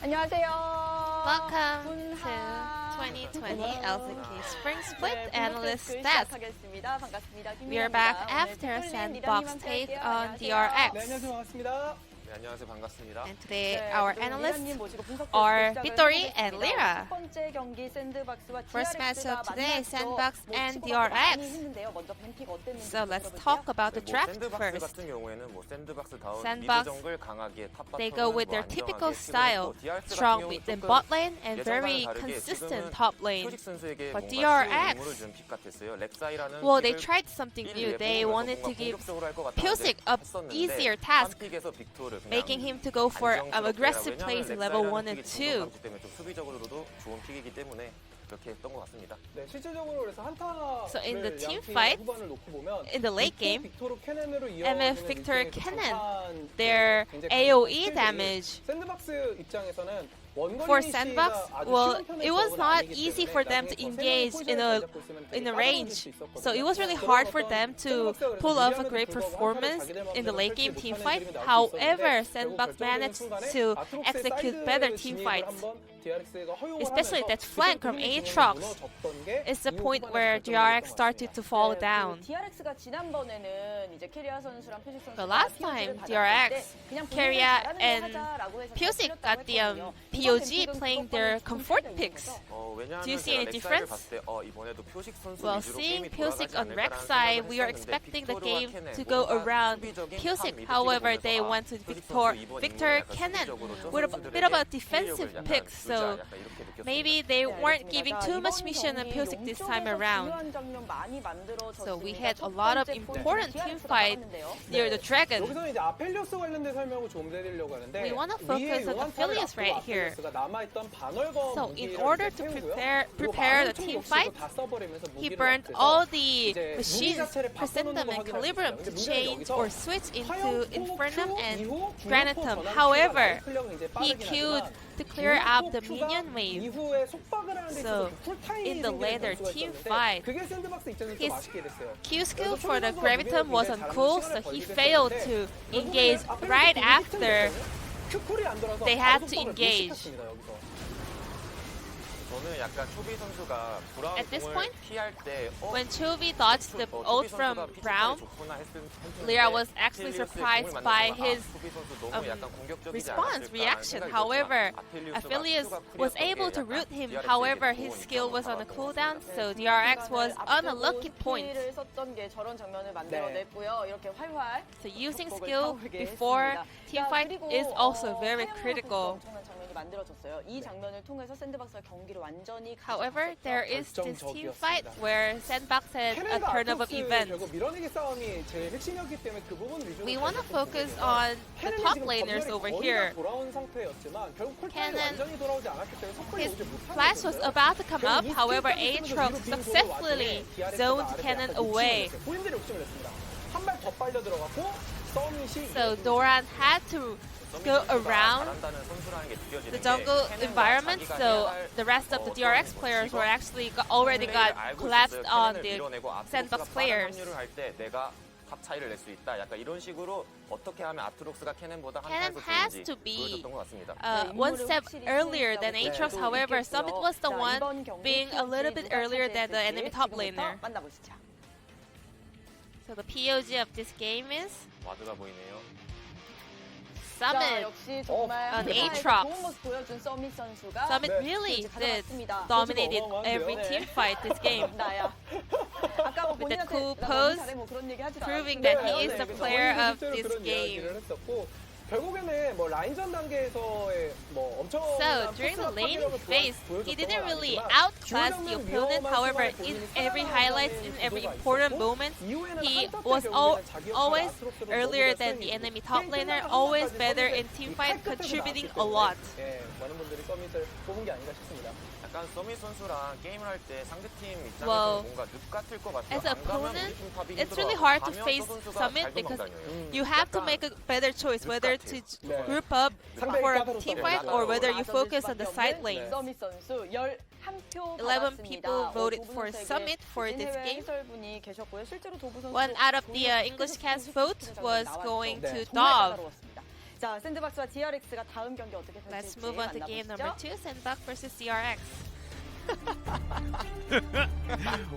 안녕하세요. Welcome to 2020 LCK Spring Split Analyst Stats. 시작하겠습니다. 반갑습니다. We are back after SANDBOX take on DRX. 안녕하세요. 반갑습니다. 네, 안녕하세요. 반갑습니다. And today our analysts are Victory and Lyra. First matchup today, SANDBOX and DRX. So let's talk about the draft 샌드박스 first. 같은 경우에는 뭐 샌드박스다운 SANDBOX, 미드 정글 강하게 탑 They 바텀은 go with their 뭐 typical 안정하게 style, 치고는 뭐 DRX strong 같은 mid and 경우는 bot lane and 예전과는 very 다르게 consistent 지금은 top lane. 표식 선수에게 But 뭔가 쉬운 DRX, 임무를 준 픽 같았어요. 렉사이라는 well, they 픽을 tried something new. They 예쁘고 wanted 뭔가 to give 공격적으로 할것 같았는데 Pyosik a 했었는데 easier task, 한 픽에서 빅토르 그냥 making him to go for aggressive 왜냐면 plays in level 1 렉사이라는 and 픽이 2. 중간 때문에 좀 수비적으로도 좋은 픽이기 때문에 그렇게 했던 것 같습니다. 네, 실질적으로 그래서 한타 So in the team fight, 후반을 놓고 보면 in the late game, 빅토르 캐넨으로 MF 이어지는 Victor 일종의 그 Cannon, 전판 their 굉장히 AoE 강한 damage. 샌드박스 입장에서는 For SANDBOX, well, it was not easy for them to engage in a range. So it was really hard for them to pull off a great performance in the late game team fight. However, SANDBOX managed to execute better team fights. Especially that flank from Aatrox is the point where DRX started to fall down. DRX가 지난번에는 이제 캐리아 선수랑 표식 선수가 The last time, DRX, Keria and Pyosik got the POG playing their comfort picks. Do you see any difference? Well, seeing Pyosik on Rex side, we are expecting the game to go around Pyosik. However, they went to Victor Cannon with a bit of a defensive pick. So maybe they weren't giving too much mission on Pyosik this time around. So we had a lot of important team fight near the Dragon. 여기서 이제 아펠리오스 관련된 설명을 좀 드리려고 하는데 We want to focus on Aphelios right here. So in order to prepare the team fight, he burned all the machines, Chrysanthemum and Calibrium to change or switch into Infernum and Granitum. However, he queued to clear out the minion wave. So in the later team fight, his Q skill for the Gravitum wasn't cool, so he failed to engage right after they had to engage. At this point, when Chovy dodged the ult from Brown, Lyra was actually surprised by his reaction. However, Aphelios was able to root him. However, his skill was on a cooldown, so DRX was on a lucky point. So using skill before team fight is also very critical. However, there is this team fight where SANDBOX had a turn of events. We want to focus on the top laners over here. Cannon, his flash was about to come up, however Aatrox successfully zoned Cannon away. So Doran had to go around the jungle environment, so the rest of the DRX players were actually already got collapsed on the SANDBOX players. Cannon has to be one step earlier than Aatrox, however, Summit was the one being a little bit earlier than the enemy top laner. So the POG of this game is Summit on Aatrox. Summit really did dominated every team fight this game. With the cool pose, proving that he is the player of this game. So during the laning phase, he didn't really outclass the opponent. However, in every highlights, in every important moment, he was always earlier than the enemy top laner, always better in team fight, contributing a lot. Well, as an opponent, it's really hard to face Summit because you have to make a better choice whether to group up for a team fight or whether you focus on the side lanes. 11 people voted for Summit for this game. One out of the English cast vote was going to Dove. 자, 샌드박스와 DRX가 다음 경기 어떻게 펼칠지 Let's move on to game number 만나보시죠. 2, SANDBOX versus DRX.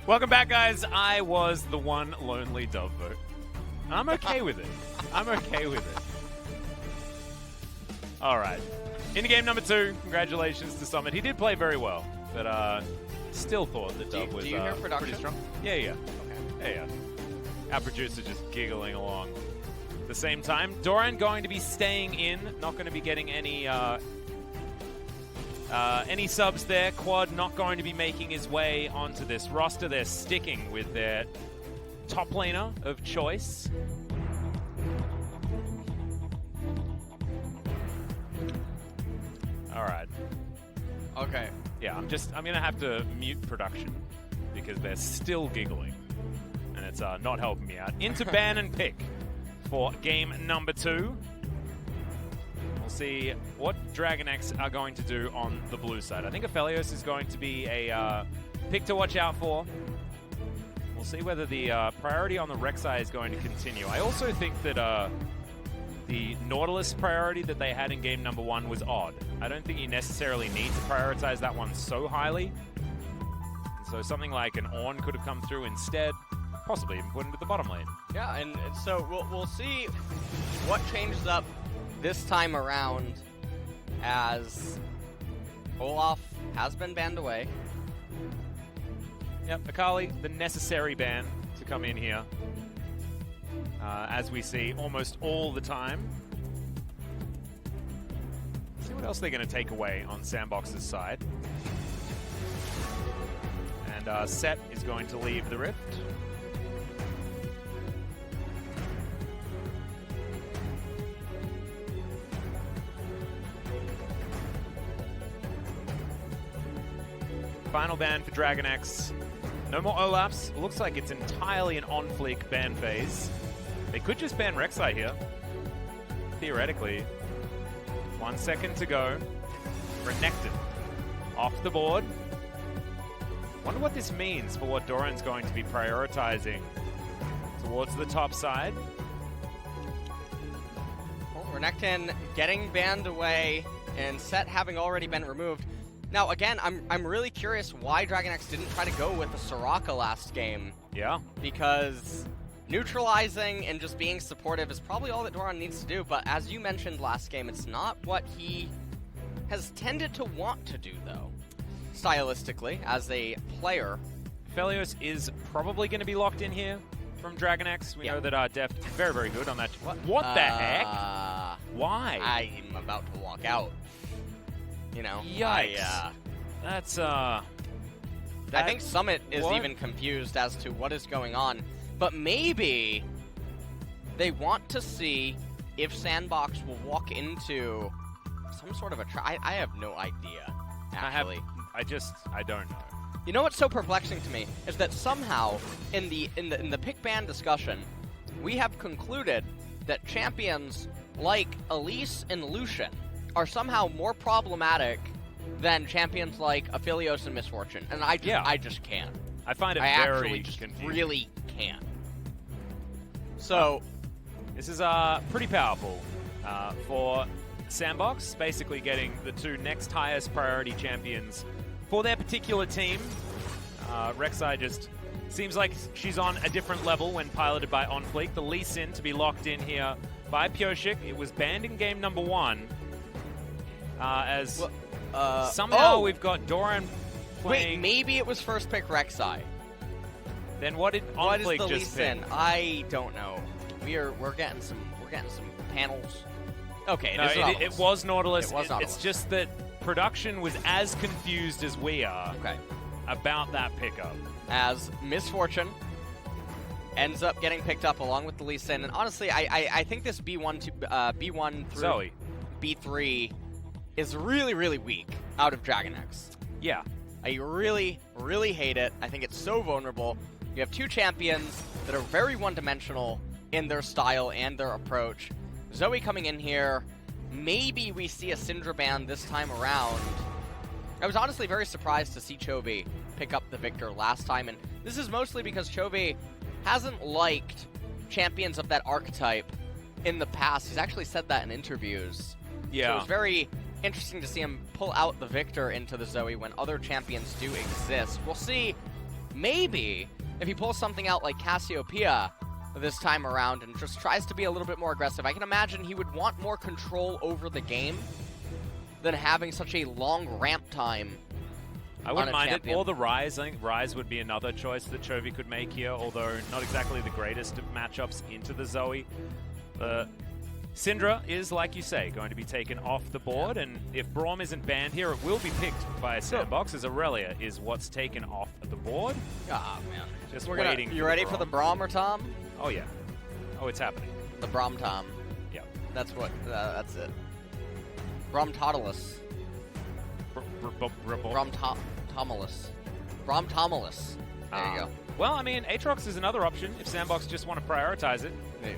Welcome back, guys. I was the one lonely dove vote. I'm okay with it. I'm okay with it. All right. Into game number 2. Congratulations to Summit. He did play very well, but still thought that Dove was do you hear pretty production? strong. Yeah. Okay. Yeah. Our producer just giggling along. At the same time, Doran going to be staying in, not going to be getting any subs there. Quad not going to be making his way onto this roster. They're sticking with their top laner of choice. All right. Okay. Yeah, I'm gonna have to mute production because they're still giggling, and it's not helping me out. Into ban and pick for game number 2. We'll see what DragonX are going to do on the blue side. I think Aphelios is going to be a pick to watch out for. We'll see whether the priority on the Rek'Sai is going to continue. I also think that the Nautilus priority that they had in game number 1 was odd. I don't think you necessarily need to prioritize that one so highly. And so something like an Ornn could have come through instead, possibly even put into the bottom lane. Yeah, and so we'll see what changes up this time around as Olaf has been banned away. Yep, Akali, the necessary ban to come in here. As we see almost all the time. See what else they're going to take away on SANDBOX's side. And Set is going to leave the Rift. Final ban for DragonX. No more Olafs. It looks like it's entirely an on-fleek ban phase. They could just ban Rek'Sai here. Theoretically. 1 second to go. Renekton off the board. Wonder what this means for what Doran's going to be prioritizing towards the top side. Well, Renekton getting banned away and Set having already been removed. Now, again, I'm really curious why DragonX didn't try to go with the Soraka last game. Yeah. Because neutralizing and just being supportive is probably all that Doran needs to do, but as you mentioned last game, it's not what he has tended to want to do, though, stylistically, as a player. Aphelios is probably going to be locked in here from DragonX. We know that Deft is very, very good on that. What the heck? Why? I'm about to walk out. You know? Yikes. That's, I think Summit is even confused as to what is going on. But maybe they want to see if SANDBOX will walk into some sort of a I have no idea, actually. I don't know. You know what's so perplexing to me is that somehow in the pick ban discussion, we have concluded that champions like Elise and Lucian are somehow more problematic than champions like Aphelios and Misfortune, and I just can't. I find it I very actually just confusing. really can't. So this is pretty powerful for SANDBOX, basically getting the 2 next highest priority champions for their particular team. Rek'Sai just seems like she's on a different level when piloted by OnFleek. The Lee Sin to be locked in here by Pyoshik. It was banned in game number 1. Somehow we've got Doran playing. Wait, maybe it was first pick Rek'Sai. Then what did What is OnFleek the just pick? Lee Sin? I don't know. We're getting some panels. Okay, No, it was Nautilus. It was Nautilus. It's just that production was as confused as we are about that pickup. As Misfortune ends up getting picked up along with the Lee Sin, and honestly, I think this B1 through Zoe. B3 is really, really weak out of DragonX. Yeah. I really, really hate it. I think it's so vulnerable. You have 2 champions that are very one-dimensional in their style and their approach. Zoe coming in here, maybe we see a Syndra ban this time around. I was honestly very surprised to see Chovy pick up the victor last time, and this is mostly because Chovy hasn't liked champions of that archetype in the past. He's actually said that in interviews. Yeah. So it's very interesting to see him pull out the Victor into the Zoe when other champions do exist. We'll see, maybe, if he pulls something out like Cassiopeia this time around and just tries to be a little bit more aggressive. I can imagine he would want more control over the game than having such a long ramp time. I wouldn't mind it. Or the Ryze. I think Ryze would be another choice that Chovy could make here, although not exactly the greatest of matchups into the Zoe. Syndra is, like you say, going to be taken off the board, and if Braum isn't banned here, it will be picked by SANDBOX, as Aurelia is what's taken off the board. Ah, man. Just waiting. You ready for the Brahmer, Tom? Oh, yeah. Oh, it's happening. The Braum Tom. Yeah. That's what, that's it. Braum Totalus. Braum Tomalus. Braum Tomalus. There you go. Well, I mean, Aatrox is another option if SANDBOX just want to prioritize it.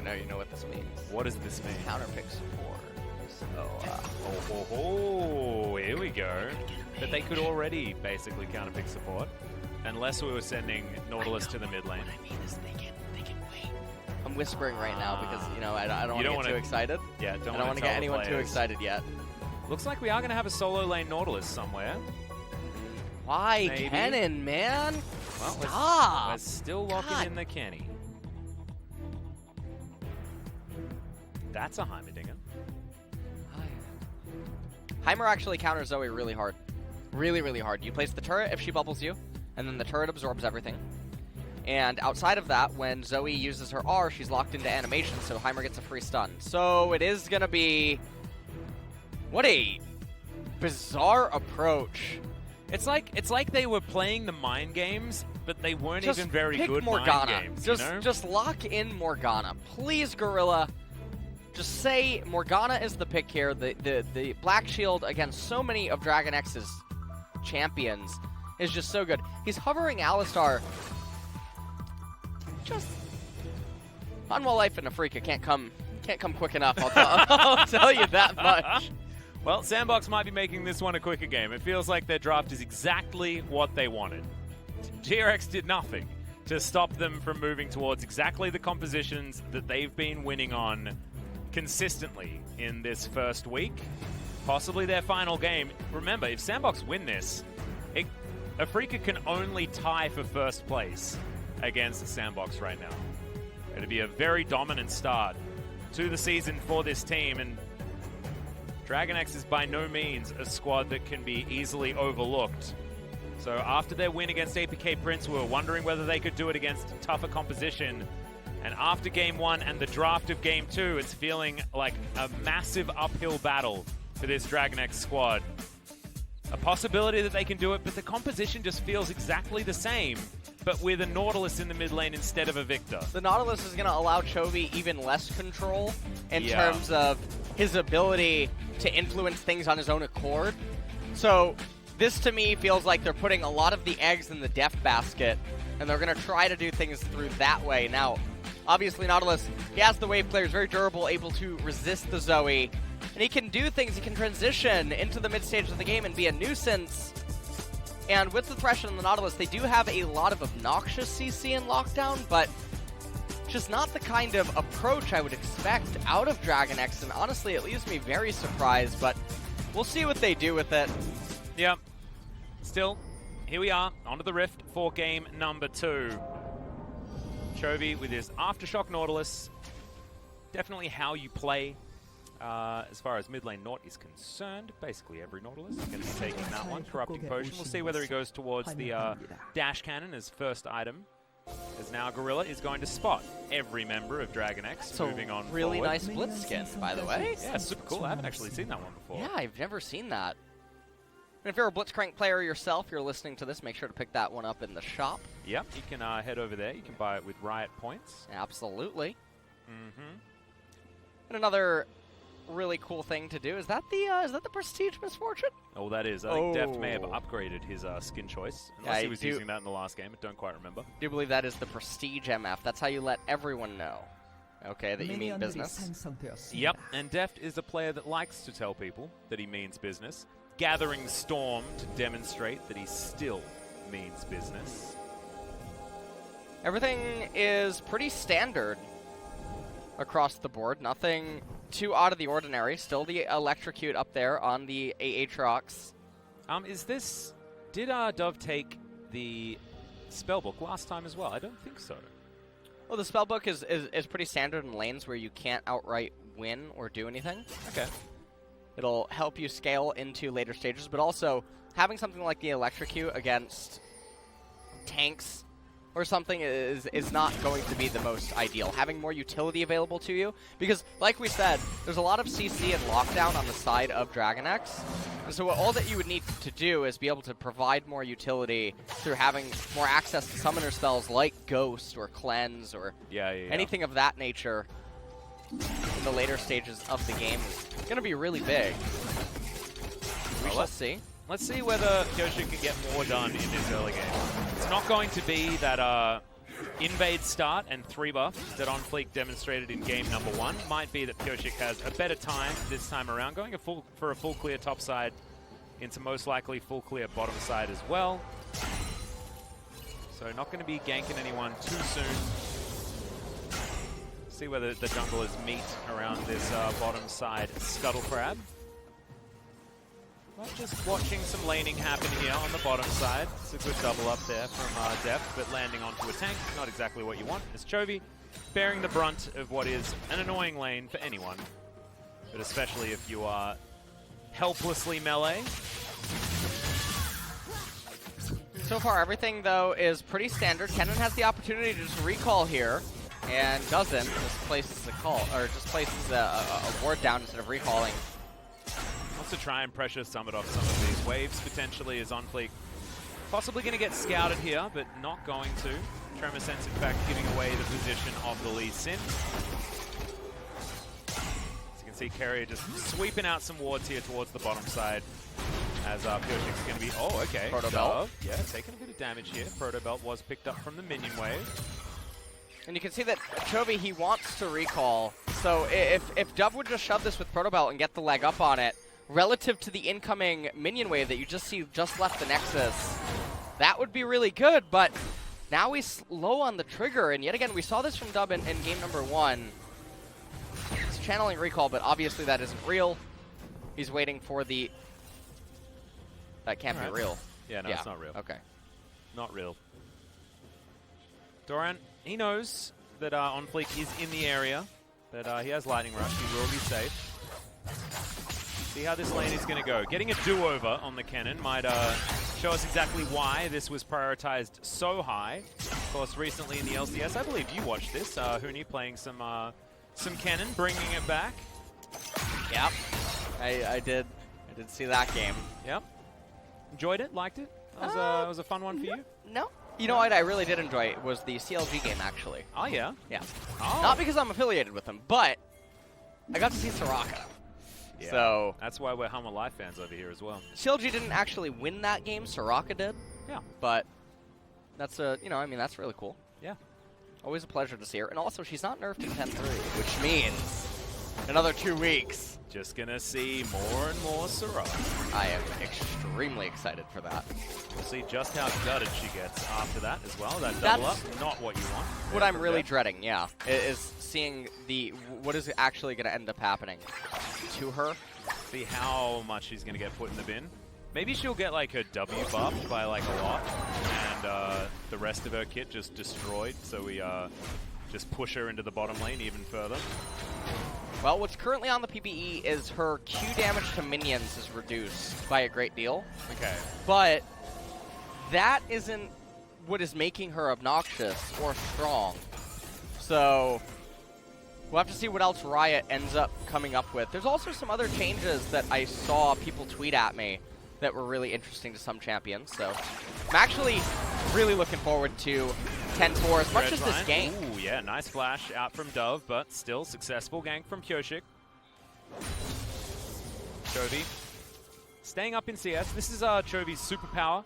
No, you know what this means. What does this mean? Counterpick support. So, Oh, here we go. But they could already basically counterpick support, unless we were sending Nautilus to the mid lane. What I mean is they can wait. I'm whispering right now because, you know, I don't want to get too excited. Yeah, I don't want to get anyone too excited yet. Looks like we are going to have a solo lane Nautilus somewhere. Why Maybe. Kennen, man? Well, Stop! We're still locking in the Kenny. That's a Heimerdinger. Heimer actually counters Zoe really hard. Really, really hard. You place the turret if she bubbles you, and then the turret absorbs everything. And outside of that, when Zoe uses her R, she's locked into animation, so Heimer gets a free stun. So it is going to be... What a bizarre approach. It's like they were playing the mind games, but they weren't even very good Morgana. mind games. Just lock in Morgana. Please, Gorilla. Just say Morgana is the pick here. The Black Shield against so many of DragonX's champions is just so good. He's hovering Alistar. Just Unwell Life and Afrika can't come quick enough. I'll tell you that much. Well, SANDBOX might be making this one a quicker game. It feels like their draft is exactly what they wanted. DRX did nothing to stop them from moving towards exactly the compositions that they've been winning on consistently in this first week. Possibly their final game. Remember, if SANDBOX win this, Afrika can only tie for first place against SANDBOX right now. It'll be a very dominant start to the season for this team, and DragonX is by no means a squad that can be easily overlooked. So after their win against APK Prince, we were wondering whether they could do it against tougher composition. And after Game 1 and the draft of Game 2, it's feeling like a massive uphill battle for this DragonX squad. A possibility that they can do it, but the composition just feels exactly the same, but with a Nautilus in the mid lane instead of a Victor. The Nautilus is going to allow Chovy even less control in terms of his ability to influence things on his own accord. So this to me feels like they're putting a lot of the eggs in the Def basket, and they're going to try to do things through that way. Now, obviously Nautilus, he has the wave players, very durable, able to resist the Zoe, and he can do things. He can transition into the mid stage of the game and be a nuisance. And with the Thresh and the Nautilus, they do have a lot of obnoxious CC in lockdown, but just not the kind of approach I would expect out of DragonX, and honestly, it leaves me very surprised, but we'll see what they do with it. Yeah. Still, here we are, onto the Rift for game number 2. Chovy with his Aftershock Nautilus. Definitely how you play as far as mid lane Naut is concerned. Basically every Nautilus is going to be taking that one. Corrupting Potion. We'll see whether he goes towards the Dash Cannon as first item. As now Gorilla is going to spot every member of DragonX moving on really forward. Nice Blitz skin, by the way. Yeah, super cool. I haven't actually seen that one before. Yeah, I've never seen that. And if you're a Blitzcrank player yourself, you're listening to this, make sure to pick that one up in the shop. Yep, you can head over there. You can buy it with Riot points. Absolutely. Mm-hmm. And another really cool thing to do, is that the Prestige Misfortune? Oh, that is. I think Deft may have upgraded his skin choice. Unless he was using that in the last game. I don't quite remember. I do believe that is the Prestige MF. That's how you let everyone know. Okay, that you mean business. Yep, and Deft is a player that likes to tell people that he means business. Gathering Storm to demonstrate that he still means business. Everything is pretty standard across the board. Nothing too out of the ordinary. Still the electrocute up there on the Aatrox. Did Dove take the spellbook last time as well? I don't think so. Well, the spellbook is pretty standard in lanes where you can't outright win or do anything. Okay. It'll help you scale into later stages, but also having something like the electrocute against tanks or something is not going to be the most ideal. Having more utility available to you, because like we said, there's a lot of CC and lockdown on the side of DragonX, and so all that you would need to do is be able to provide more utility through having more access to summoner spells like Ghost or Cleanse or anything of that nature in the later stages of the game is going to be really big. We shall see. Let's see whether Kyoshi can get more done in this early game. It's not going to be that invade start and 3 buff that On Fleek demonstrated in game number 1. Might be that Kyoshi has a better time this time around, going for a full clear top side into most likely full clear bottom side as well. So not going to be ganking anyone too soon. See whether the junglers meet around this bottom side Scuttle Crab. Well, just watching some laning happen here on the bottom side. It's a good double up there from Depth, but landing onto a tank, not exactly what you want. As Chovy bearing the brunt of what is an annoying lane for anyone, but especially if you are helplessly melee. So far, everything, though, is pretty standard. Kennen has the opportunity to just recall here, and doesn't. Just places a call, or just places a ward down instead of recalling. To try and pressure Summit off some of these waves, potentially, is On Fleek possibly going to get scouted here, but not going to. Tremor Sense, in fact, giving away the position of the Lee Sin. As you can see, Carrier just sweeping out some wards here towards the bottom side, as Pyoshik's going to be, oh, okay. Proto Belt. Yeah, taking a bit of damage here. Proto Belt was picked up from the minion wave. And you can see that Chovy, he wants to recall, so if Dove would just shove this with Proto Belt and get the leg up on it, relative to the incoming minion wave that you just see just left the Nexus, that would be really good, but now he's low on the trigger, and yet again, we saw this from Dub in game number 1. He's channeling recall, but obviously that isn't real. He's waiting for the... That can't be real. Yeah, no, it's not real. Okay. Not real. Doran, he knows that On Fleek is in the area, but he has Lightning Rush. He will be safe. See how this lane is going to go. Getting a do-over on the Kennen might show us exactly why this was prioritized so high. Of course, recently in the LCS, I believe you watched this. Huni playing some Kennen, bringing it back. Yep, I did see that game. Yep. Enjoyed it? Liked it? It was a fun one for you? No. You know what I really did enjoy was the CLG game, actually. Oh, yeah? Yeah. Oh. Not because I'm affiliated with them, but I got to see Soraka. Yeah, so that's why we're Hummer Life fans over here as well. CLG didn't actually win that game, Soraka did. Yeah. But that's that's really cool. Yeah. Always a pleasure to see her. And also, she's not nerfed in 10-3, which means another 2 weeks. Just gonna see more and more Soraka. I am extremely excited for that. We'll see just how gutted she gets after that as well. That double up, not what you want. What I'm really dreading, yeah, is seeing what is actually going to end up happening to her. See how much she's going to get put in the bin. Maybe she'll get like her W buffed by like a lot, and the rest of her kit just destroyed, so we just push her into the bottom lane even further. Well, what's currently on the PBE is her Q damage to minions is reduced by a great deal. Okay. But that isn't what is making her obnoxious or strong. So we'll have to see what else Riot ends up coming up with. There's also some other changes that I saw people tweet at me that were really interesting to some champions. So I'm actually really looking forward to 10-4 as much as this gank. Ooh, yeah, nice flash out from Dove, but still successful gank from Kyoshik. Chovy staying up in CS. This is Chovy's superpower,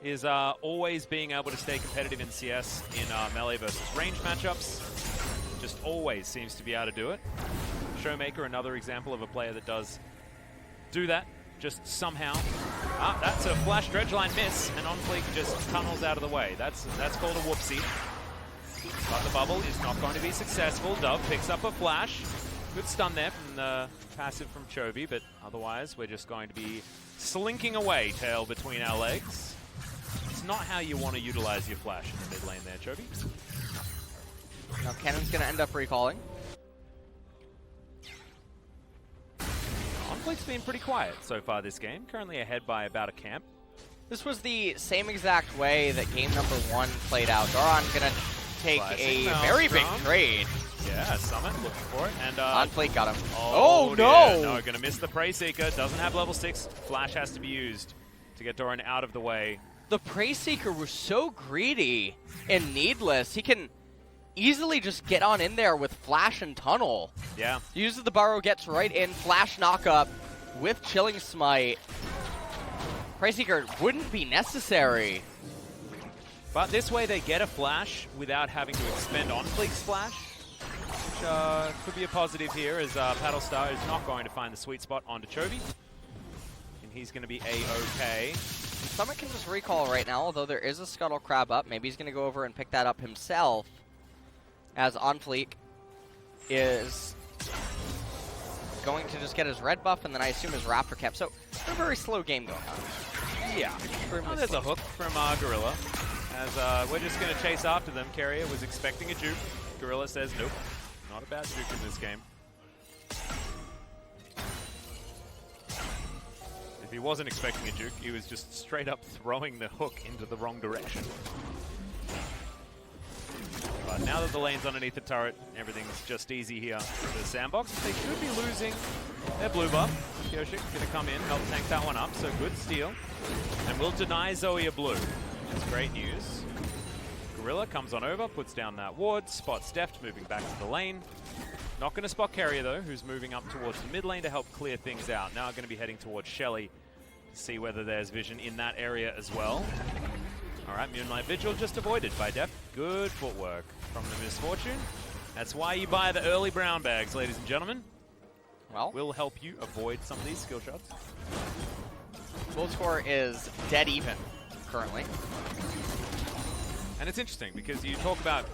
is always being able to stay competitive in CS in melee versus range matchups. Just always seems to be able to do it. Showmaker, another example of a player that does do that, just somehow. That's a flash dredge line miss, and On Fleek just tunnels out of the way. That's called a whoopsie. But the bubble is not going to be successful. Dove picks up a flash. Good stun there from the passive from Chovy, but otherwise we're just going to be slinking away, tail between our legs. It's not how you want to utilize your flash in the mid lane there, Chovy. Now Cannon's going to end up recalling. Conflict's been pretty quiet so far this game, currently ahead by about a camp. This was the same exact way that game number 1 played out. Doran going to take Flashing a very big Maelstrom. trade. Yeah, Summit looking for it. And On-Fleet got him. oh no! dear, no, gonna miss the Prey Seeker. Doesn't have level 6. Flash has to be used to get Doran out of the way. The Prey Seeker was so greedy and needless. He can easily just get on in there with Flash and Tunnel. Yeah. Uses the Burrow, gets right in, Flash knock-up with Chilling Smite. Prey Seeker wouldn't be necessary. But this way they get a flash without having to expend on-Fleek's flash. Which could be a positive here, as Paddlestar is not going to find the sweet spot onto Chovy. And he's going to be A-OK. Summit can just recall right now, although there is a Scuttle Crab up. Maybe he's going to go over and pick that up himself. As On-Fleek is going to just get his red buff, and then I assume his Raptor Cap. So, a very slow game going on. Yeah. Oh, there's a hook from Gorilla. As we're just going to chase after them. Carrier was expecting a juke. Gorilla says nope. Not a bad juke in this game. If he wasn't expecting a juke, he was just straight up throwing the hook into the wrong direction. But now that the lane's underneath the turret, everything's just easy here for the SANDBOX. They should be losing their blue buff. Kyoshik going to come in, help tank that one up, so good steal. And will deny Zoe a blue. That's great news. Gorilla comes on over, puts down that ward, spots Deft moving back to the lane. Not going to spot Carrier though, who's moving up towards the mid lane to help clear things out. Now going to be heading towards Shelly to see whether there's vision in that area as well. Alright, Moonlight Vigil just avoided by Deft. Good footwork from the Misfortune. That's why you buy the early brown bags, ladies and gentlemen. Well, Will help you avoid some of these skill shots. goal score is dead even currently. And it's interesting because you talk about,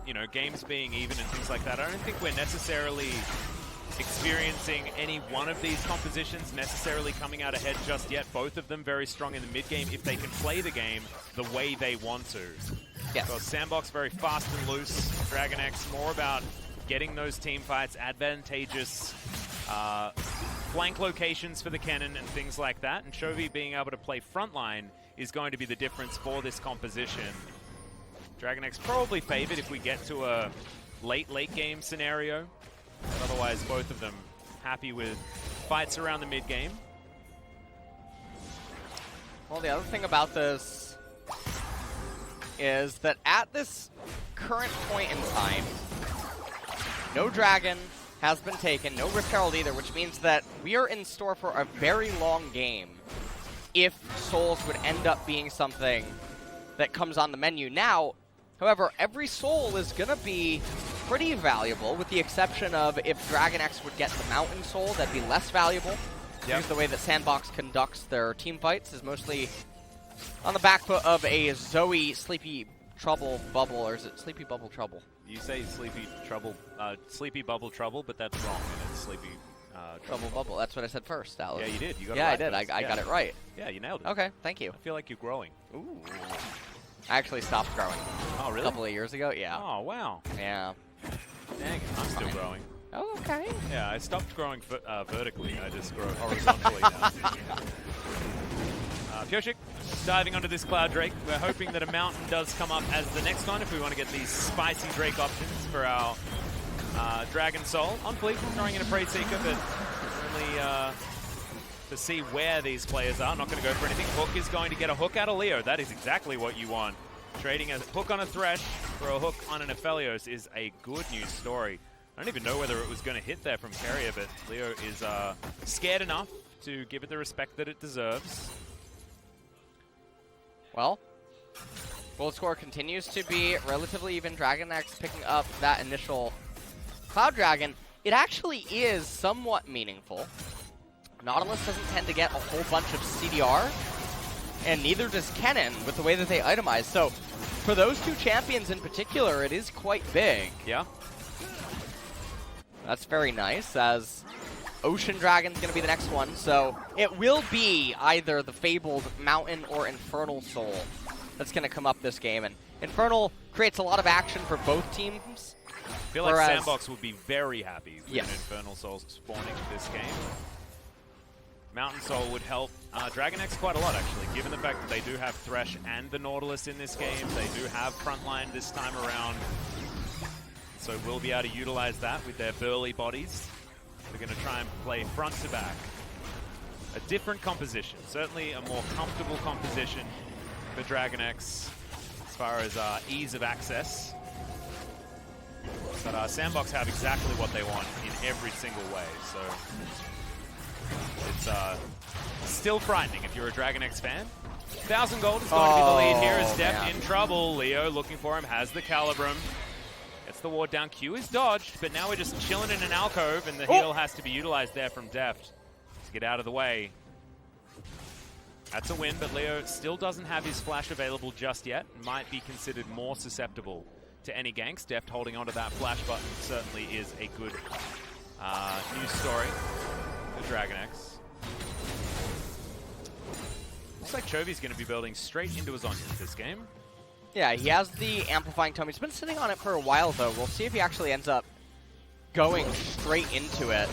you know, games being even and things like that. I don't think we're necessarily experiencing any one of these compositions necessarily coming out ahead just yet. Both of them very strong in the mid game if they can play the game the way they want to. Yes. So SANDBOX very fast and loose. DragonX more about getting those team fights, advantageous flank locations for the cannon and things like that. And Chovy being able to play frontline is going to be the difference for this composition. DragonX probably favored if we get to a late game scenario. But otherwise, both of them happy with fights around the mid game. Well, the other thing about this is that at this current point in time, no dragon has been taken, no Rift Herald either, which means that we are in store for a very long game if souls would end up being something that comes on the menu. Now, however, every soul is going to be pretty valuable, with the exception of if DragonX would get the Mountain Soul, that'd be less valuable. Yep. Because the way that SANDBOX conducts their team fights is mostly on the back foot of a Zoe Sleepy Trouble Bubble, or is it Sleepy Bubble Trouble? You say Sleepy Bubble Trouble, but that's wrong. It's Sleepy Trouble Bubble. That's what I said first, Alex. Yeah, you did. You got yeah, it right. I did. I got it right. Yeah, you nailed it. Okay, thank you. I feel like you're growing. Ooh. I actually stopped growing. Oh, really? A couple of years ago, yeah. Oh, wow. Yeah. Dang it, I'm still growing. Oh, okay. Yeah, I stopped growing vertically. I just grow horizontally now. Pyoshik diving onto this Cloud Drake. We're hoping that a Mountain does come up as the next one if we want to get these spicy Drake options for our Dragon Soul. On Fleet, throwing in a Prey Seeker, but only to see where these players are. Not going to go for anything. Hook is going to get a hook out of Leo. That is exactly what you want. Trading a hook on a Thresh for a hook on an Aphelios is a good news story. I don't even know whether it was going to hit there from Carrier, but Leo is scared enough to give it the respect that it deserves. Well, goal score continues to be relatively even. DragonX picking up that initial Cloud Dragon. It actually is somewhat meaningful. Nautilus doesn't tend to get a whole bunch of CDR, and neither does Kennen with the way that they itemize. So for those two champions in particular, it is quite big. Yeah. That's very nice, as Ocean Dragon's going to be the next one. So it will be either the fabled Mountain or Infernal Soul that's going to come up this game. And Infernal creates a lot of action for both teams. I feel like SANDBOX would be very happy with an Infernal Soul spawning this game. Mountain Soul would help DragonX quite a lot, actually, given the fact that they do have Thresh and the Nautilus in this game. They do have Frontline this time around. So we'll be able to utilize that with their burly bodies. They're going to try and play front to back. A different composition, certainly a more comfortable composition for DragonX as far as ease of access. But SANDBOX have exactly what they want in every single way, so it's still frightening if you're a DragonX fan. 1,000 gold is going to be the lead here as Deft in trouble. Leo looking for him, has the Calibrum. Gets the ward down. Q is dodged, but now we're just chilling in an alcove, and the heal has to be utilized there from Deft to get out of the way. That's a win, but Leo still doesn't have his flash available just yet. Might be considered more susceptible to any ganks. Deft holding onto that flash button certainly is a good news story for DragonX. Looks like Chovy's going to be building straight into his onions this game. Yeah, he has the Amplifying Tome. He's been sitting on it for a while, though. We'll see if he actually ends up going straight into it.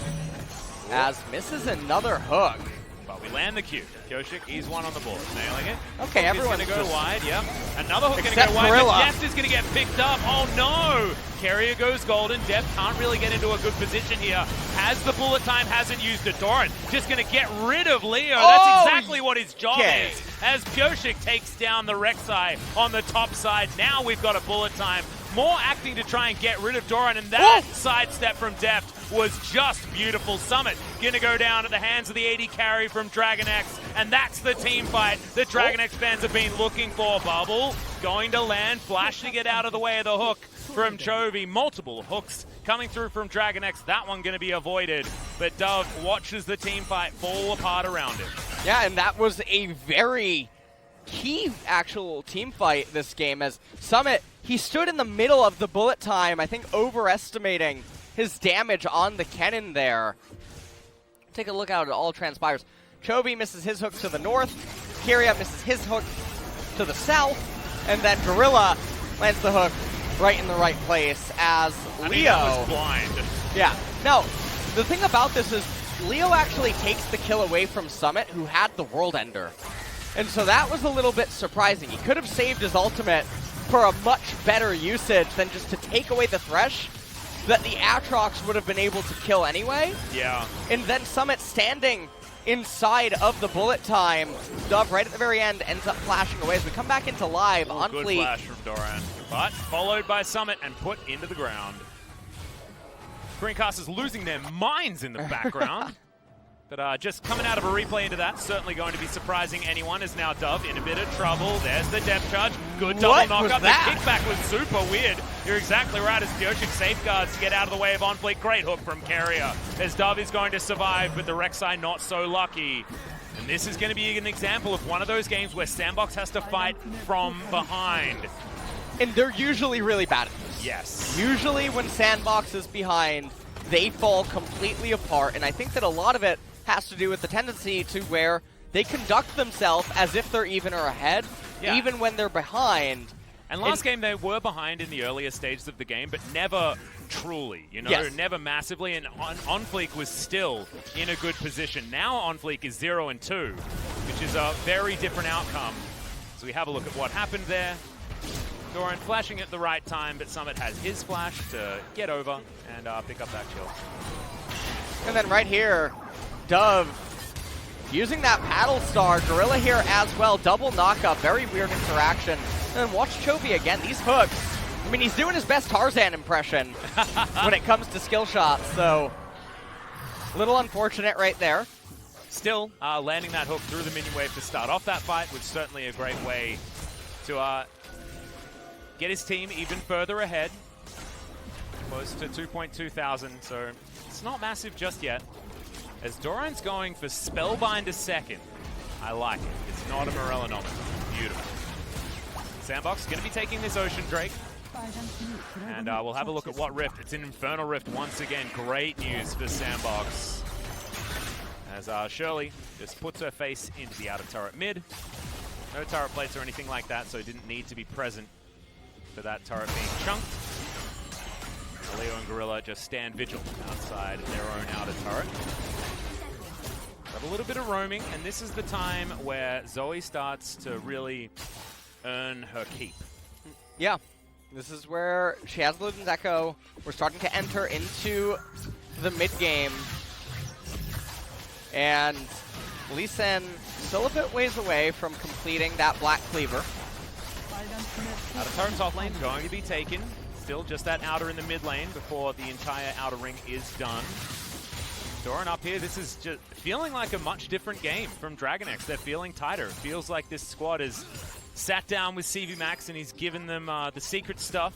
As misses another hook. But we land the Q. Kyoshik, he's one on the board, nailing it. Okay, everyone's going to go wide, yep. Another hook going to Except go wide, Gorilla. but Deft is going to get picked up. Oh no! Carrier goes golden. Deft can't really get into a good position here. Has the bullet time, hasn't used it. Doran just going to get rid of Leo. That's exactly what his job is. As Kyoshik takes down the Rek'Sai on the top side. Now we've got a bullet time. More acting to try and get rid of Doran, and that sidestep from Deft was just beautiful. Summit gonna go down at the hands of the AD carry from DragonX, and that's the team fight that DragonX fans have been looking for. Bubble going to land, Flash to get out of the way of the hook from Chovy. Multiple hooks coming through from DragonX. That one gonna be avoided, but Dove watches the team fight fall apart around him. Yeah, and that was a very key actual team fight this game, as Summit, he stood in the middle of the bullet time, I think overestimating his damage on the cannon there. Take a look out at all transpires. Chovy misses his hook to the north, Kyria misses his hook to the south, and then Gorilla lands the hook right in the right place as Leo. I mean, that was blind. Yeah. Now, the thing about this is Leo actually takes the kill away from Summit, who had the World Ender. And so that was a little bit surprising. He could have saved his ultimate for a much better usage than just to take away the Thresh that the Aatrox would have been able to kill anyway. Yeah. And then Summit standing inside of the bullet time. Dove right at the very end ends up flashing away as we come back into live on Good Fleet. flash from Doran, but followed by Summit and put into the ground. Greencasters losing their minds in the background. But just coming out of a replay into that, certainly going to be surprising anyone, is now Dove in a bit of trouble. There's the depth charge. Good double knockup. The kickback was super weird. You're exactly right, as Kyoshik safeguards to get out of the way of OnFleet. Great hook from Carrier, as Dove is going to survive, but the Rek'Sai not so lucky. And this is going to be an example of one of those games where SANDBOX has to fight from behind. And they're usually really bad at this. Yes. Usually when SANDBOX is behind, they fall completely apart, and I think that a lot of it has to do with the tendency to where they conduct themselves as if they're even or ahead, even when they're behind. And last game they were behind in the earlier stages of the game, but never truly, you know, never massively, and OnFleek was still in a good position. Now OnFleek is 0-2, which is a very different outcome. So we have a look at what happened there. Doran flashing at the right time, but Summit has his flash to get over and pick up that kill. And then right here, Dove using that paddle star. Gorilla here as well. Double knockup. Very weird interaction. And then watch Chovy again. These hooks. I mean, he's doing his best Tarzan impression when it comes to skill shots. So, a little unfortunate right there. Still, landing that hook through the minion wave to start off that fight was certainly a great way to get his team even further ahead. Close to 2.2 thousand, so it's not massive just yet. As Doran's going for Spellbind a second. I like it. It's not a Morellonometer. Beautiful. SANDBOX going to be taking this Ocean Drake. And we'll have a look at what Rift. It's an Infernal Rift once again. Great news for SANDBOX. As Shirley just puts her face into the outer turret mid. No turret plates or anything like that, so didn't need to be present for that turret being chunked. Leo and Gorilla just stand vigil outside their own outer turret. Have a little bit of roaming, and this is the time where Zoe starts to really earn her keep. Yeah, this is where she has Luden's Echo. We're starting to enter into the mid game. And Lee Sin still a bit ways away from completing that Black Cleaver. Outer turret top lane going to be taken. Still just that outer in the mid lane before the entire outer ring is done. Doran up here, this is just feeling like a much different game from DragonX. They're feeling tighter. It feels like this squad has sat down with CV Max and he's given them the secret stuff,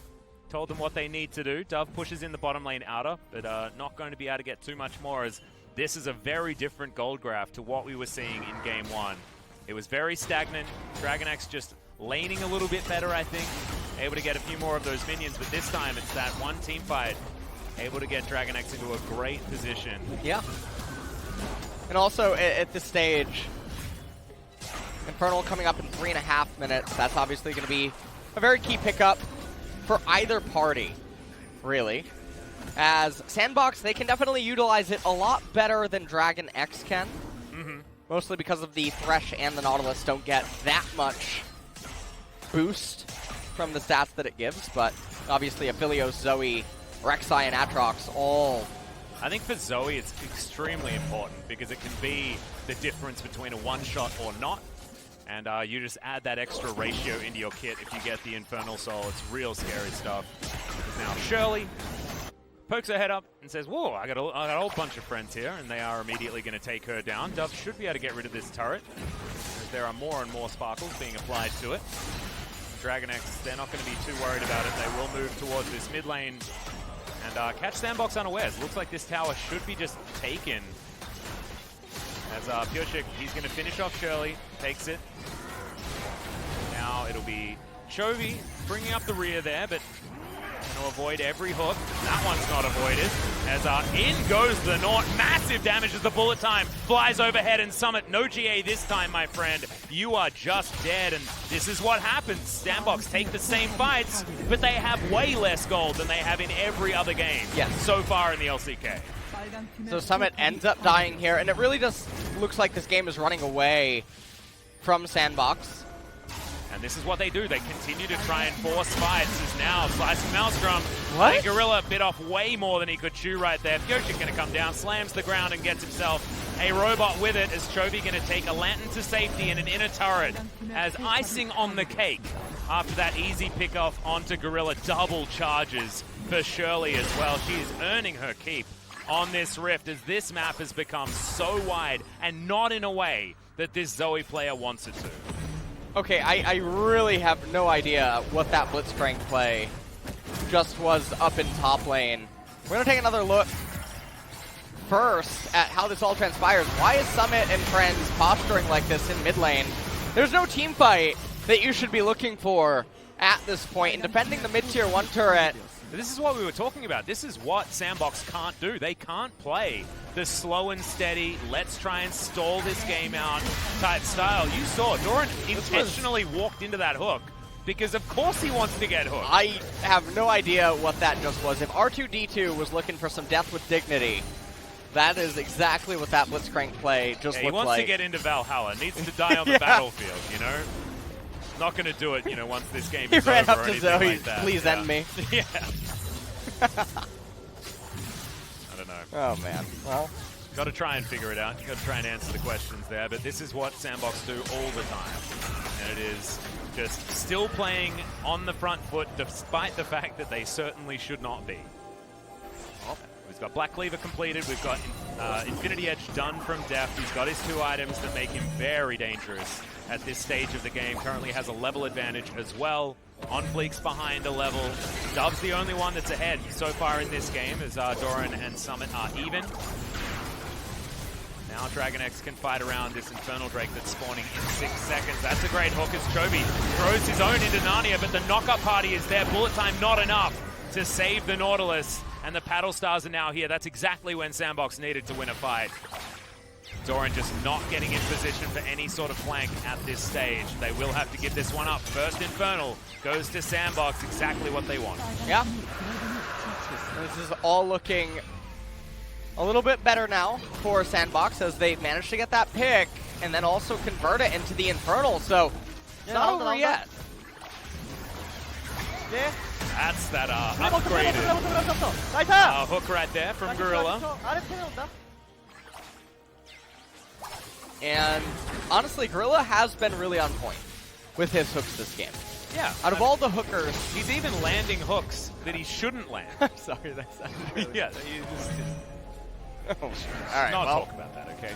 told them what they need to do. Dove pushes in the bottom lane outer, but not going to be able to get too much more, as this is a very different gold graph to what we were seeing in game one. It was very stagnant. DragonX just laning a little bit better, I think. Able to get a few more of those minions, but this time it's that one team fight. Able to get DragonX into a great position. Yeah. And also at this stage, Infernal coming up in 3.5 minutes. That's obviously going to be a very key pickup for either party, really. As SANDBOX, they can definitely utilize it a lot better than DragonX can. Mostly because of the Thresh and the Nautilus don't get that much boost from the stats that it gives, but obviously Aphelios, Zoe, Rek'Sai, and Aatrox all... I think for Zoe it's extremely important because it can be the difference between a one-shot or not. And you just add that extra ratio into your kit if you get the Infernal Soul. It's real scary stuff. Now Shirley pokes her head up and says, whoa, I got a whole bunch of friends here, and they are immediately going to take her down. Dove should be able to get rid of this turret, as there are more and more sparkles being applied to it. DragonX, they're not going to be too worried about it. They will move towards this mid lane and catch SANDBOX unawares. Looks like this tower should be just taken. As Purchik, he's going to finish off Shirley, takes it. Now it'll be Chovy bringing up the rear there, but going to avoid every hook. That one's not avoided. As in goes the Nort. Massive damage as the bullet time flies overhead, and Summit, no GA this time, my friend. You are just dead, and this is what happens. SANDBOX take the same fights, but they have way less gold than they have in every other game so far in the LCK. So Summit ends up dying here, and it really just looks like this game is running away from SANDBOX. And this is what they do. They continue to try and force fights. As now Slice Maelstrom. What? And Gorilla bit off way more than he could chew right there. Pyochik going to come down, slams the ground, and gets himself a robot with it. As Chovy going to take a lantern to safety and an inner turret as icing on the cake. After that easy pick-off onto Gorilla, double charges for Shirley as well. She is earning her keep on this Rift, as this map has become so wide, and not in a way that this Zoe player wants it to. Okay, I really have no idea what that Blitzcrank play just was up in top lane. We're going to take another look first at how this all transpires. Why is Summit and friends posturing like this in mid lane? There's no team fight that you should be looking for at this point, and defending the mid-tier 1 turret. This is what we were talking about. This is what SANDBOX can't do. They can't play the slow and steady, let's try and stall this game out type style. You saw Doran intentionally walked into that hook because of course he wants to get hooked. I have no idea what that just was. If R2-D2 was looking for some death with dignity, that is exactly what that Blitzcrank play just looked like. He wants to get into Valhalla, needs to die on the battlefield, you know? Not going to do it, you know, once this game is over. He ran up or to anything Zoe, like that. please end me. Yeah. I don't know. Oh, man. Well, got to try and figure it out. You got to try and answer the questions there. But this is what SANDBOX do all the time, and it is just still playing on the front foot, despite the fact that they certainly should not be. We've got Black Cleaver completed. We've got Infinity Edge done from Deft. He's got his 2 items that make him very dangerous at this stage of the game. Currently has a level advantage as well. On Fleek's behind a level. Dove's the only one that's ahead so far in this game, as Doran and Summit are even. Now DragonX can fight around this Infernal Drake that's spawning in 6 seconds. That's a great hook as Chovy throws his own into Narnia, but the knockup party is there. Bullet time not enough to save the Nautilus, and the Paddle Stars are now here. That's exactly when SANDBOX needed to win a fight. Doran just not getting in position for any sort of flank at this stage. They will have to give this one up. First Infernal goes to SANDBOX, exactly what they want. Yeah. This is all looking a little bit better now for SANDBOX as they managed to get that pick and then also convert it into the Infernal. So, it's not over yet. That's that upgraded hook right there from Gorilla. And honestly, Gorilla has been really on point with his hooks this game. Yeah. Out of all the hookers, He's even landing hooks that he shouldn't land. sorry, that sounded really Yeah, you just all right, not well, talk about that, okay?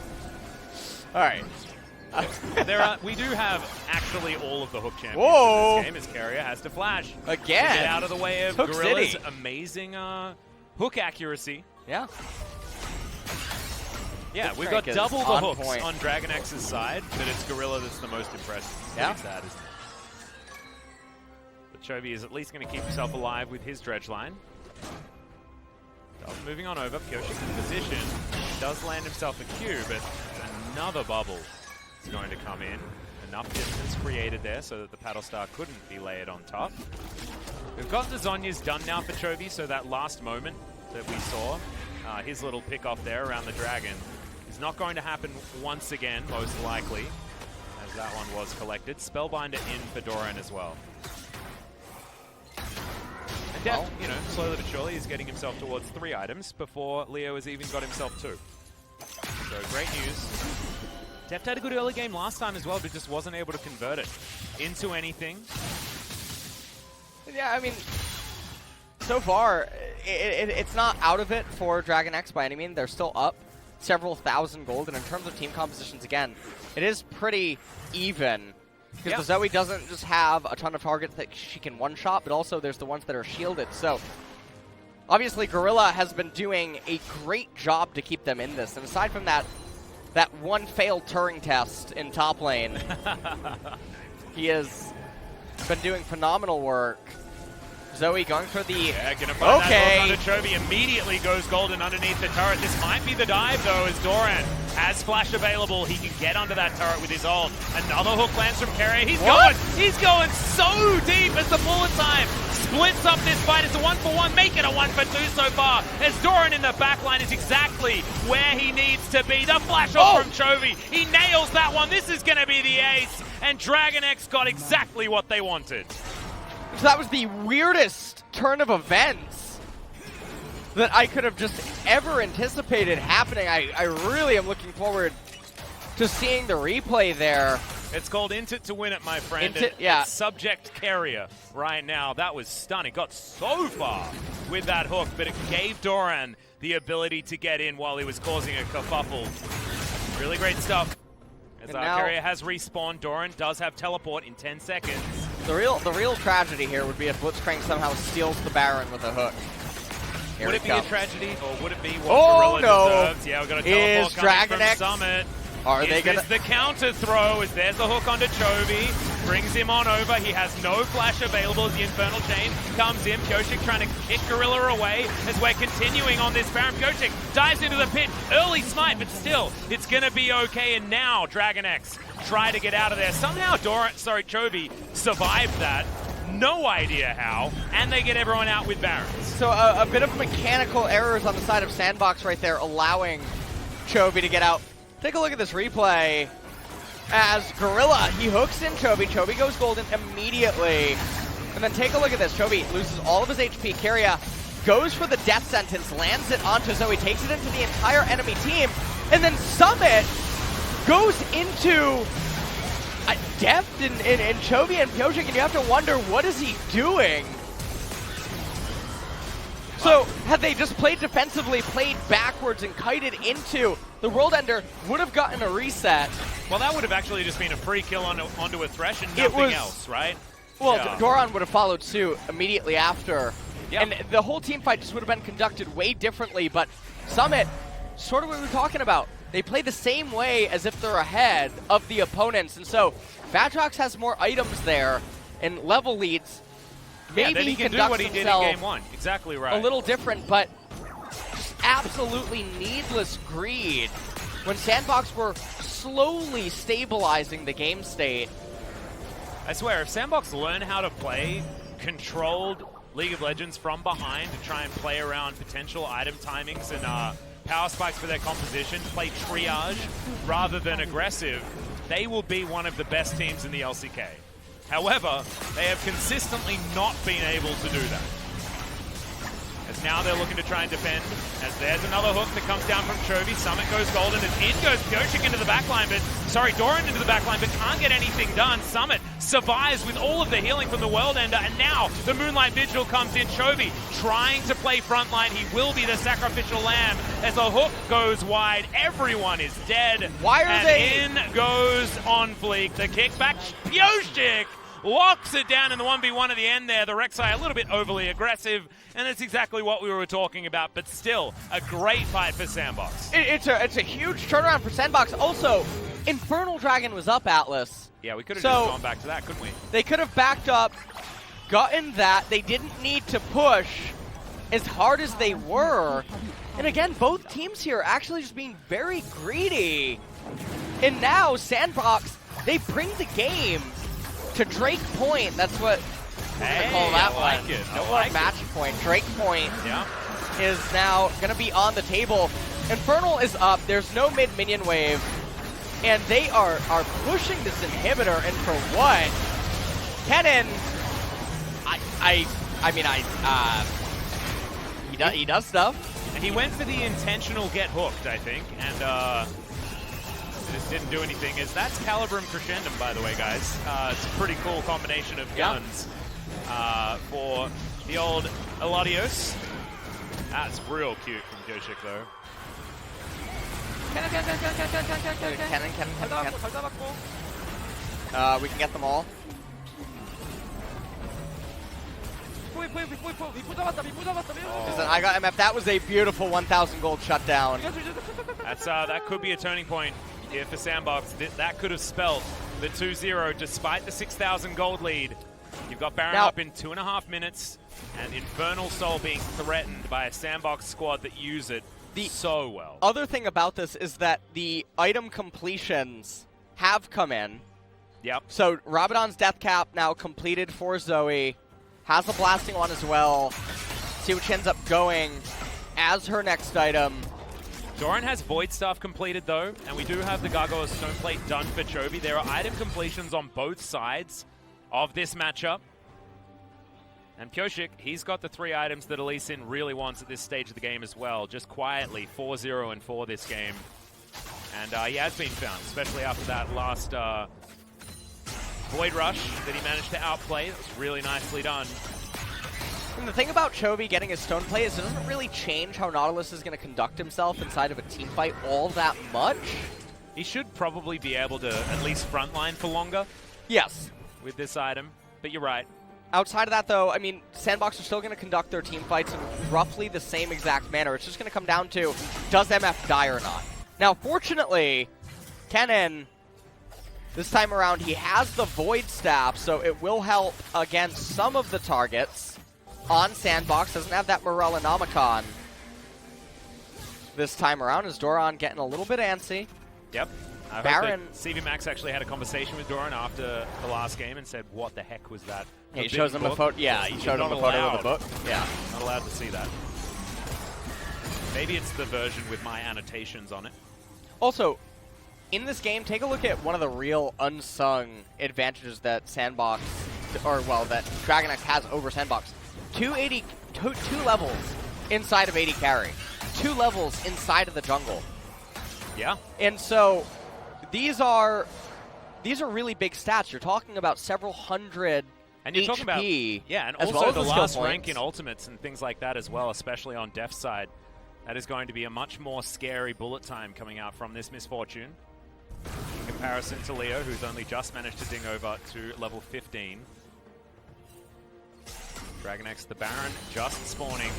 all right. We do have actually all of the hook champions Whoa. in this game as Carrier has to flash. Again. To get out of the way of Hook Gorilla's City. amazing hook accuracy. Yeah. Yeah, Hook we've got Crank is double the on hooks point. on DragonX's side, but it's Gorilla that's the most impressive. It's Yeah. pretty sad, isn't it? But Chovy is at least going to keep himself alive with his dredge line. Moving on over, Kyoshik in position. Does land himself a Q, but another bubble is going to come in. Enough distance created there so that the Paddle Star couldn't be layered on top. We've got the Zhonya's done now for Chovy, so that last moment that we saw, his little pick off there around the dragon, is not going to happen once again, most likely, as that one was collected. Spellbinder in for Doran as well. And Deft, you know, slowly but surely is getting himself towards 3 items before Leo has even got himself 2. So great news. Deft had a good early game last time as well, but just wasn't able to convert it into anything. Yeah, I mean, so far, it's not out of it for DragonX by any means. They're still up several thousand gold, and in terms of team compositions, again, it is pretty even. Because the Zoe doesn't just have a ton of targets that she can one-shot, but also there's the ones that are shielded. So, obviously, Gorilla has been doing a great job to keep them in this. And aside from that one failed Turing test in top lane, he has been doing phenomenal work. Zoe going for the... Yeah, gonna find that hook onto Chovy. Immediately goes golden underneath the turret. This might be the dive, though, as Doran has flash available. He can get onto that turret with his ult. Another hook lands from Carrier. He's going so deep as the bullet time splits up this fight. It's a 1-for-1, make it a 1-for-2 so far, as Doran in the backline is exactly where he needs to be. The flash off from Chovy. He nails that one. This is going to be the ace, and DragonX got exactly what they wanted. So that was the weirdest turn of events that I could have just ever anticipated happening. I really am looking forward to seeing the replay there. It's called Int It to win it, my friend. It's subject Carrier right now. That was stunning. Got so far with that hook, but it gave Doran the ability to get in while he was causing a kerfuffle. Really great stuff. As Carrier has respawned, Doran does have teleport in 10 seconds. The real tragedy here would be if Blitzcrank somehow steals the Baron with a hook. Here would it be a tragedy, or would it be what Gorilla deserves? Yeah, we've got a teleport coming from Summit. Is this the counter throw? As there's the hook onto Chovy, brings him on over. He has no flash available as the Infernal Chain comes in. Kyoshik trying to kick Gorilla away as we're continuing on this Baron. Kyoshik dives into the pit. Early smite, but still, it's going to be okay. And now DragonX try to get out of there. Somehow Chovy survived that. No idea how. And they get everyone out with Barons. So a bit of mechanical errors on the side of SANDBOX right there, allowing Chovy to get out. Take a look at this replay. As Gorilla, he hooks in Chovy. Chovy goes golden immediately. And then take a look at this. Chovy loses all of his HP. Carrier goes for the death sentence, lands it onto Zoe, takes it into the entire enemy team. And then Summit goes into Deft in Chovy and Pyojik, and you have to wonder, what is he doing? So, had they just played defensively, played backwards, and kited into the World Ender, would have gotten a reset. Well, that would have actually just been a free kill onto a Thresh and nothing else, right? Well, Doran would have followed suit immediately after. Yep. And the whole team fight just would have been conducted way differently, but Summit, sort of what we were talking about, they play the same way as if they're ahead of the opponents. And so Vatrox has more items there and level leads. Maybe then he can do what he did in game 1. Exactly right. A little different, but just absolutely needless greed when SANDBOX were slowly stabilizing the game state. I swear, if SANDBOX learn how to play controlled League of Legends from behind and try and play around potential item timings and power spikes for their composition, play triage rather than aggressive, they will be one of the best teams in the LCK. However, they have consistently not been able to do that. As now they're looking to try and defend. As there's another hook that comes down from Chovy. Summit goes golden, and in goes Piotrek into the backline, Doran into the backline, but can't get anything done. Summit survives with all of the healing from the World Ender, and now the Moonlight Vigil comes in. Chovy trying to play frontline. He will be the sacrificial lamb as the hook goes wide. Everyone is dead. Why are they? In goes On Fleek. The kickback. Piotrek locks it down in the 1v1 at the end there. The Rek'Sai a little bit overly aggressive, and it's exactly what we were talking about, but still a great fight for SANDBOX. It's a huge turnaround for SANDBOX. Also, Infernal Dragon was up, Atlas. Yeah, we could have just gone back to that, couldn't we? They could have backed up, gotten that. They didn't need to push as hard as they were. And again, both teams here actually just being very greedy. And now SANDBOX, they bring the game to Drake Point. That's what we're going to call that one. I like it. No more match point. Drake Point is now going to be on the table. Infernal is up. There's no mid-minion wave. And they are pushing this inhibitor. And for what? Kennen, he does stuff. And he went for the intentional get hooked, I think. And just didn't do anything. That's Calibrum Crescendum, by the way, guys. It's a pretty cool combination of guns for the old Eladios. That's real cute from Piotrek, though. We can get them all. Listen, I got MF. That was a beautiful 1,000 gold shutdown. That could be a turning point here for SANDBOX. That could have spelt the 2-0 despite the 6,000 gold lead. You've got Baron up in 2.5 minutes, and Infernal Soul being threatened by a SANDBOX squad that use it so well. Other thing about this is that the item completions have come in. Yep. So Rabadon's Death Cap now completed for Zoe. Has a blasting one as well. See what she ends up going as her next item. Doran has Void Staff completed, though, and we do have the Gargoyle Stoneplate done for Chovy. There are item completions on both sides of this matchup. And Piotrek, he's got the 3 items that Lee Sin really wants at this stage of the game as well. Just quietly, 4-0 and 4 this game. And he has been found, especially after that last Void Rush that he managed to outplay. That was really nicely done. And the thing about Chovy getting his stone play is it doesn't really change how Nautilus is going to conduct himself inside of a team fight all that much. He should probably be able to at least frontline for longer. Yes. With this item, but you're right. Outside of that, though, I mean, SANDBOX are still going to conduct their team fights in roughly the same exact manner. It's just going to come down to, does MF die or not? Now, fortunately, Kennen, this time around, he has the Void Staff, so it will help against some of the targets on SANDBOX. Doesn't have that Morellonomicon this time around. Is Doran getting a little bit antsy? Yep. I Baron. CV Max actually had a conversation with Doran after the last game and said, what the heck was that? Yeah, he shows him a photo. Yeah, he showed him a photo of the book. Yeah. Not allowed to see that. Maybe it's the version with my annotations on it. Also, in this game, take a look at one of the real unsung advantages that SANDBOX, or well, that DragonX has over SANDBOX. 2 levels inside of 80 carry. 2 levels inside of the jungle. Yeah. And so these are really big stats. You're talking about several hundred and you're HP, talking about, yeah, and also the last rank in ultimates and things like that as well, especially on Def's side. That is going to be a much more scary bullet time coming out from this Misfortune in comparison to Leo, who's only just managed to ding over to level 15. DragonX, the Baron, just spawning.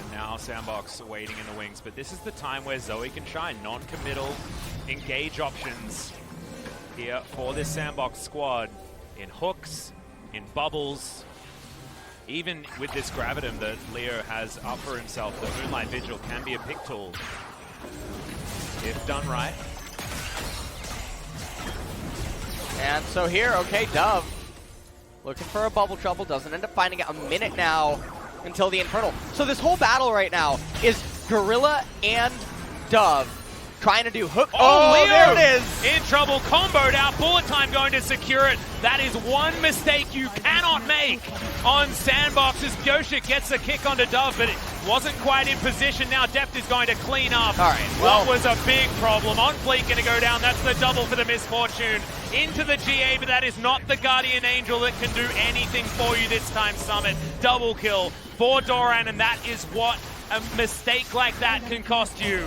And now SANDBOX waiting in the wings. But this is the time where Zoe can shine. Non-committal engage options here for this SANDBOX squad. In hooks, in bubbles. Even with this Gravitum that Leo has up for himself, the Moonlight Vigil can be a pick tool. If done right. And so here, okay, Dove looking for a bubble trouble, doesn't end up finding it. A minute now until the Infernal. So this whole battle right now is Gorilla and Dove trying to do hook. Oh, Leo there it is! In trouble, comboed out, bullet time going to secure it. That is one mistake you cannot make on SANDBOX as Gyoshik gets a kick onto Dove, but it wasn't quite in position. Now Deft is going to clean up. All right, well, what was a big problem. On Fleet going to go down. That's the double for the Misfortune. Into the GA, but that is not the Guardian Angel that can do anything for you this time, Summit. Double kill for Doran, and that is what a mistake like that can cost you.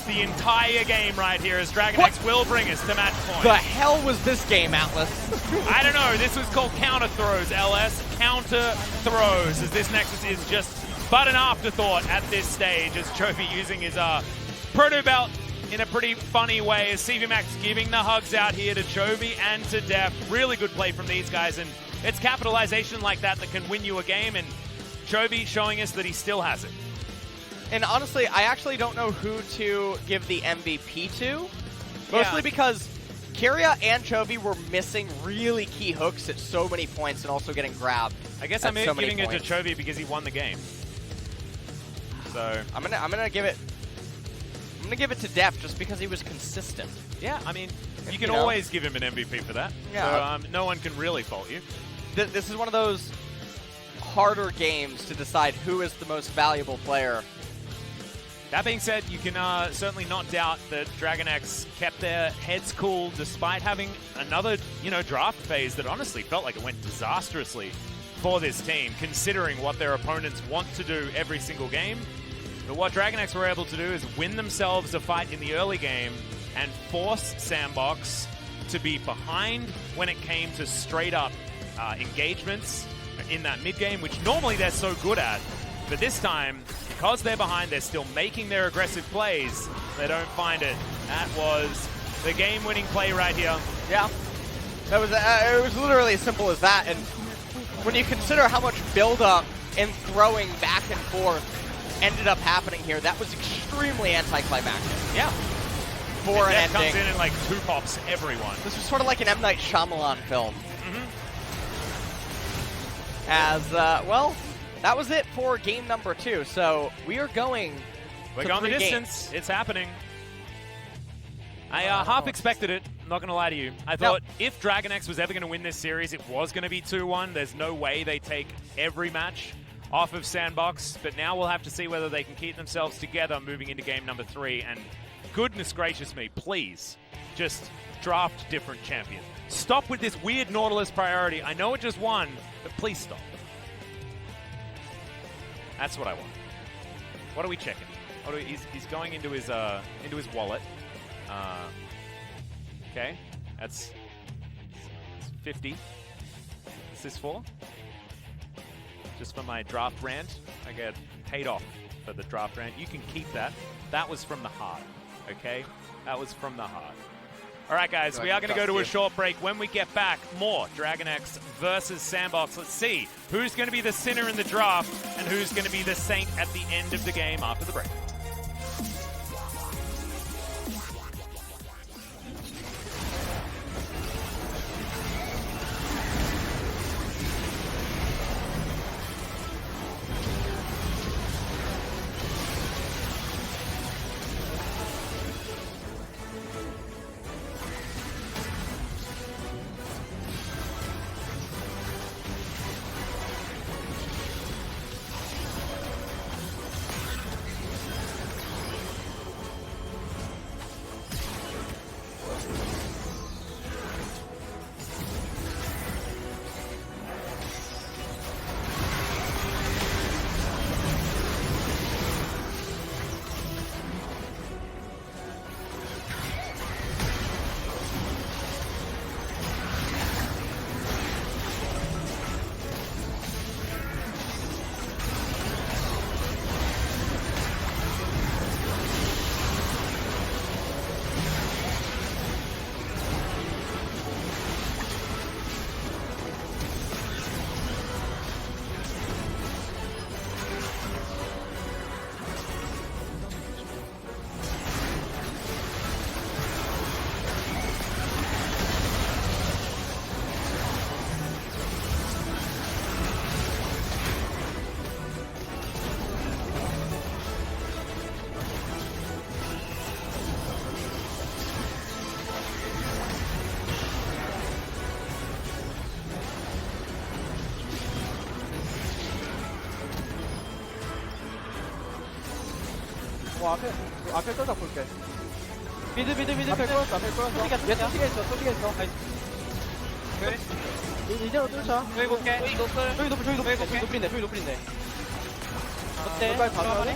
The entire game right here as DragonX will bring us to match point. The hell was this game, Atlas? I don't know. This was called counter throws, LS. Counter throws, as this Nexus is just but an afterthought at this stage as Chovy using his proto belt in a pretty funny way as CV Max giving the hugs out here to Chovy and to Def. Really good play from these guys, and it's capitalization like that that can win you a game, and Chovy showing us that he still has it. And honestly, I actually don't know who to give the MVP to. Mostly because Kyria and Chovy were missing really key hooks at so many points and also getting grabbed. I guess I'm giving it to Chovy because he won the game. So I'm gonna give it to Def just because he was consistent. Yeah, I mean, you can always give him an MVP for that. Yeah. So no one can really fault you. This is one of those harder games to decide who is the most valuable player. That being said, you can certainly not doubt that DragonX kept their heads cool despite having another, draft phase that honestly felt like it went disastrously for this team, considering what their opponents want to do every single game. But what DragonX were able to do is win themselves a fight in the early game and force SANDBOX to be behind when it came to straight-up engagements in that mid-game, which normally they're so good at. But this time, because they're behind, they're still making their aggressive plays. They don't find it. That was the game-winning play right here. Yeah, that was it was literally as simple as that. And when you consider how much build-up and throwing back and forth ended up happening here, that was extremely anticlimactic. Yeah. For an ending. Comes in and like two pops everyone. This was sort of like an M. Night Shyamalan film. As, well, that was it for game number 2. So we are going We're to going the 3 distance. It's happening. I half expected it, not going to lie to you. I thought if DragonX was ever going to win this series, it was going to be 2-1. There's no way they take every match off of SANDBOX, but now we'll have to see whether they can keep themselves together moving into game number 3. And goodness gracious me, please, just draft different champions. Stop with this weird Nautilus priority. I know it just won, but please stop. That's what I want. What are we checking? He's going into his wallet. Okay, that's 50. What's this for? Just for my draft rant. I get paid off for the draft rant. You can keep that. That was from the heart. Okay, that was from the heart. All right, guys, we are going to go to a short break. When we get back, more DragonX versus SANDBOX. Let's see who's going to be the sinner in the draft and who's going to be the saint at the end of the game after the break. 앞에 떠다 볼게. 미드. 앞에 끌었어. 얘 뚫리게 있어. 이제로 뚫자. 저기 볼게. 저기 높인데. 어때? 빨리 가자.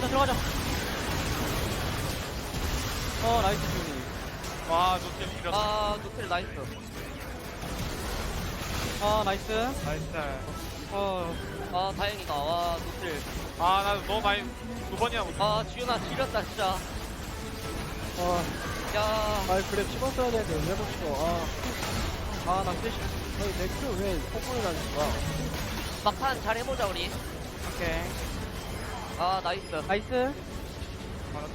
들어가자. 나이스 준이. 와, 노틸 밀었어. 아, 노틸 나이스. 나이스. 나이스. 아, 다행이다. 와, 노틸. 아, 나 너무 많이 두 번이나 못. 아, 지훈아, 지렸다, 진짜. 야, 그래 찍었어야 되는데 해보시고. 나 대신. 맥주 왜 폭풍이 나는 거야? 막판 잘 해보자, 우리. 오케이. 아, 나이스. 나이스. 아, 나 또